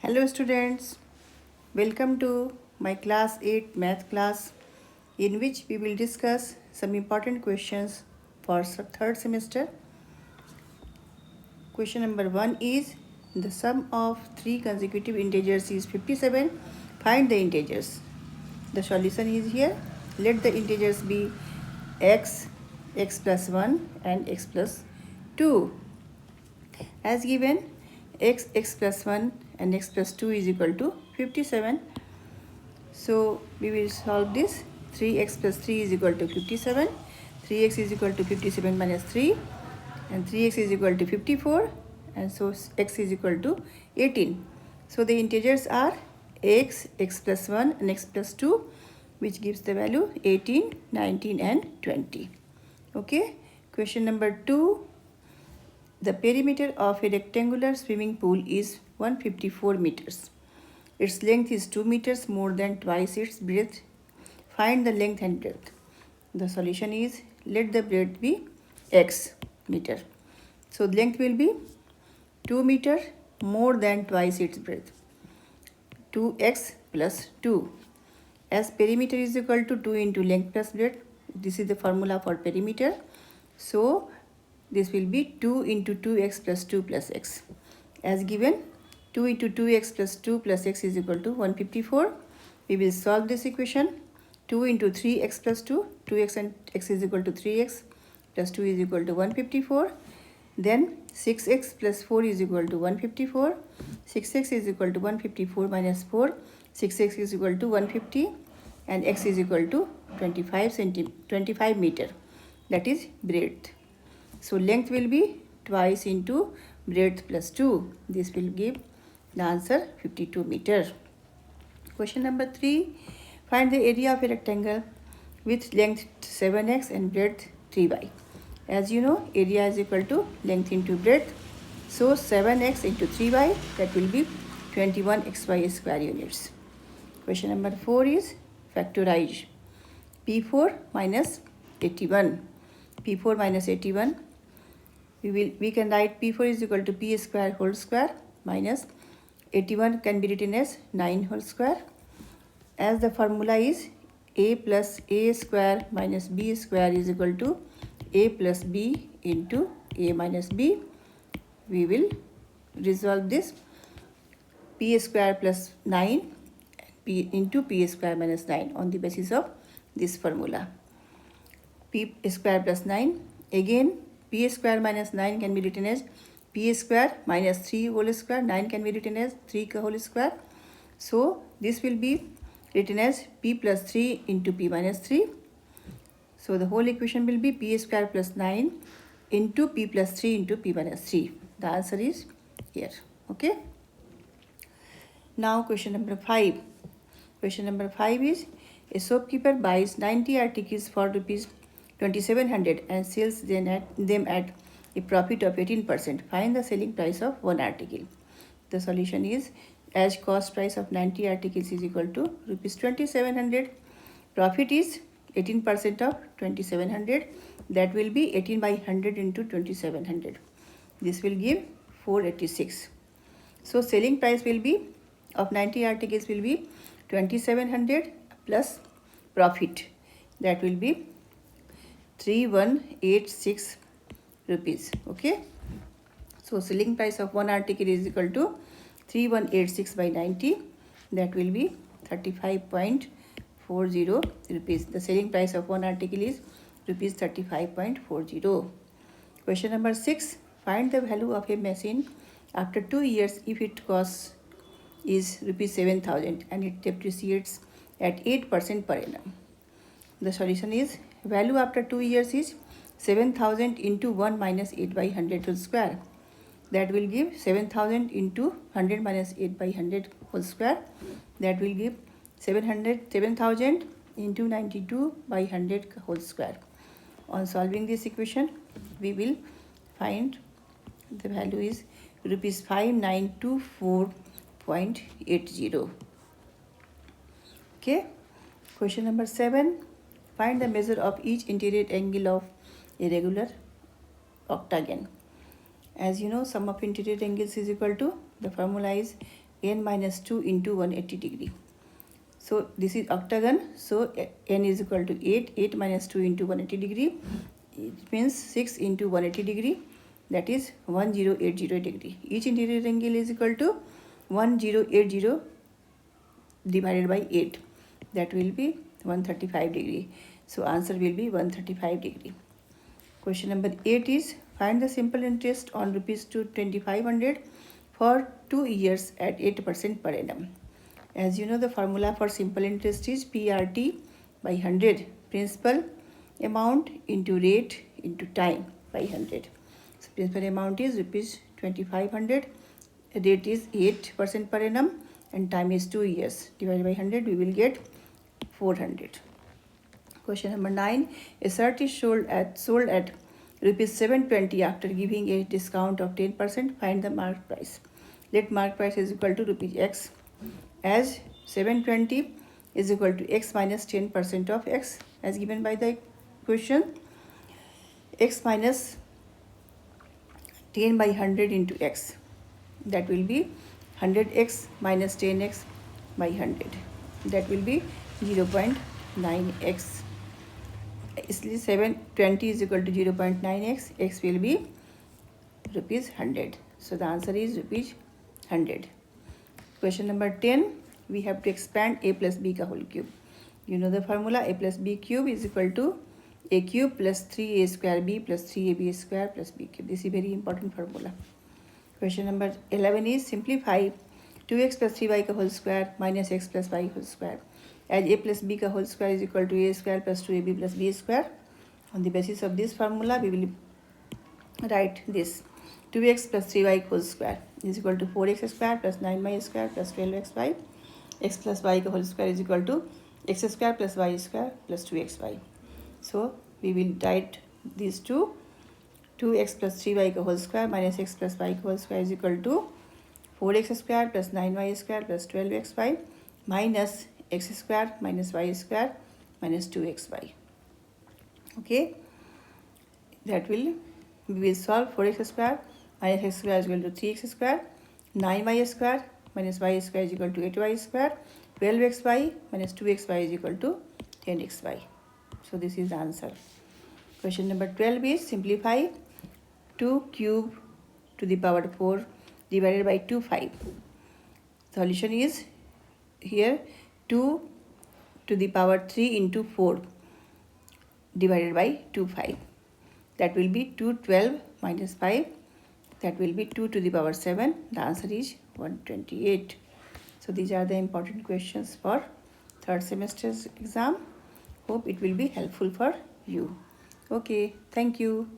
Hello students, welcome to my class 8 math class in which we will discuss some important questions for third semester. Question number 1 is the sum of three consecutive integers is 57. Find the integers. The solution is here. Let the integers be x, x plus 1 and x plus 2. As given, x plus 1 and x plus 2 is equal to 57. So we will solve this. 3x plus 3 is equal to 57. 3x is equal to 57 minus 3 and 3x is equal to 54 and so x is equal to 18. So the integers are x, x plus 1 and x plus 2, which gives the value 18, 19 and 20. Okay. Question number 2. The perimeter of a rectangular swimming pool is 154 meters. Its length is 2 meters, more than twice its breadth. Find the length and breadth. The solution is, let the breadth be x meter. So length will be 2 meter more than twice its breadth. 2x plus 2. As perimeter is equal to 2 into length plus breadth, this is the formula for perimeter. So this will be 2 into 2x plus 2 plus x. As given, 2 into 2x plus 2 plus x is equal to 154. We will solve this equation. 2 into 3x plus 2, 2x and x is equal to 3x plus 2 is equal to 154. Then 6x plus 4 is equal to 154. 6x is equal to 154 minus 4. 6x is equal to 150 and x is equal to 25 meter. That is breadth. So length will be twice into breadth plus 2. This will give the answer 52 meter. Question number 3. Find the area of a rectangle with length 7x and breadth 3y. As you know, area is equal to length into breadth. So 7x into 3y, that will be 21xy square units. Question number 4 is factorize p4 minus 81. p4 minus 81. We can write p4 is equal to p square whole square minus 81 can be written as 9 whole square. As the formula is a plus a square minus b square is equal to a plus b into a minus b. We will resolve this. P square plus 9 p into p square minus 9 on the basis of this formula. P square plus 9. Again, p square minus 9 can be written as p square minus 3 whole square. 9 can be written as 3 whole square. So this will be written as p plus 3 into p minus 3. So the whole equation will be p square plus 9 into p plus 3 into p minus 3. The answer is here. Okay. Now question number 5. Question number 5 is, a shopkeeper buys 90 articles for rupees 2700 and sells them at a profit of 18%. Find the selling price of one article. The solution is, as cost price of 90 articles is equal to rupees 2700, profit is 18% of 2700, that will be 18 by 100 into 2700. This will give 486. So selling price will be of 90 articles will be 2700 plus profit, that will be 3186 rupees. Okay. So selling price of one article is equal to 3186 by 90, that will be 35.40 rupees. The selling price of one article is rupees 35.40. Question number 6. Find the value of a machine after 2 years if it costs is rupees 7000 and it depreciates at 8% per annum. The solution is, value after 2 years is 7000 into 1 minus 8 by 100 whole square. That will give 7000 into 100 minus 8 by 100 whole square. That will give 7000 into 92 by 100 whole square. On solving this equation, we will find the value is rupees 5924.80. Okay. Question number 7. Find the measure of each interior angle of a regular octagon. As you know, sum of interior angles is equal to, the formula is n minus 2 into 180 degree. So this is octagon, so n is equal to 8. 8 minus 2 into 180 degree, it means 6 into 180 degree, that is 1080 degree. Each interior angle is equal to 1080 divided by 8, that will be 135 degree. So answer will be 135 degree. Question number 8 is, find the simple interest on rupees 2500 for 2 years at 8% per annum. As you know, the formula for simple interest is PRT by 100, principal amount into rate into time by 100. So principal amount is rupees 2500, rate is 8% per annum, and time is 2 years. Divided by 100, we will get 400. Question number 9. A shirt is sold at rupees 720 after giving a discount of 10%. Find the market price. Let market price is equal to rupees x, as 720 is equal to x minus 10% of x as given by the question. X minus 10 by 100 into x, that will be 100x minus 10x by 100, that will be 0.9x. इसलिए 720 is equal to 0.9x, x will be rupees 100. So the answer is rupees 100. Question number 10, we have to expand a plus b ka whole cube. You know the formula, a plus b cube is equal to a cube plus 3a square b plus 3ab square plus b cube. This is very important formula. Question number 11 is, simplify 2x plus 3y ka whole square minus x plus y whole square, as a plus b ka whole square is equal to a square plus 2ab plus b square. On the basis of this formula, we will write this. 2x plus 3y whole square is equal to 4x square plus 9y square plus 12xy. X plus y whole square is equal to x square plus y square plus 2xy. So we will write these two. 2x plus 3y whole square minus x plus y whole square is equal to 4x square plus 9y square plus 12xy minus x square minus y square minus 2xy. Okay, that will, we will solve 4x square minus x square is equal to 3x square, 9y square minus y square is equal to 8y square, 12xy minus 2xy is equal to 10xy. So this is the answer. Question number 12 is, simplify 2 cube to the power 4 divided by 2 5. Solution is here 2 to the power 3 into 4 divided by 2 5. That will be 2 12 minus 5. That will be 2 to the power 7. The answer is 128. So these are the important questions for third semester's exam. Hope it will be helpful for you. Okay, thank you.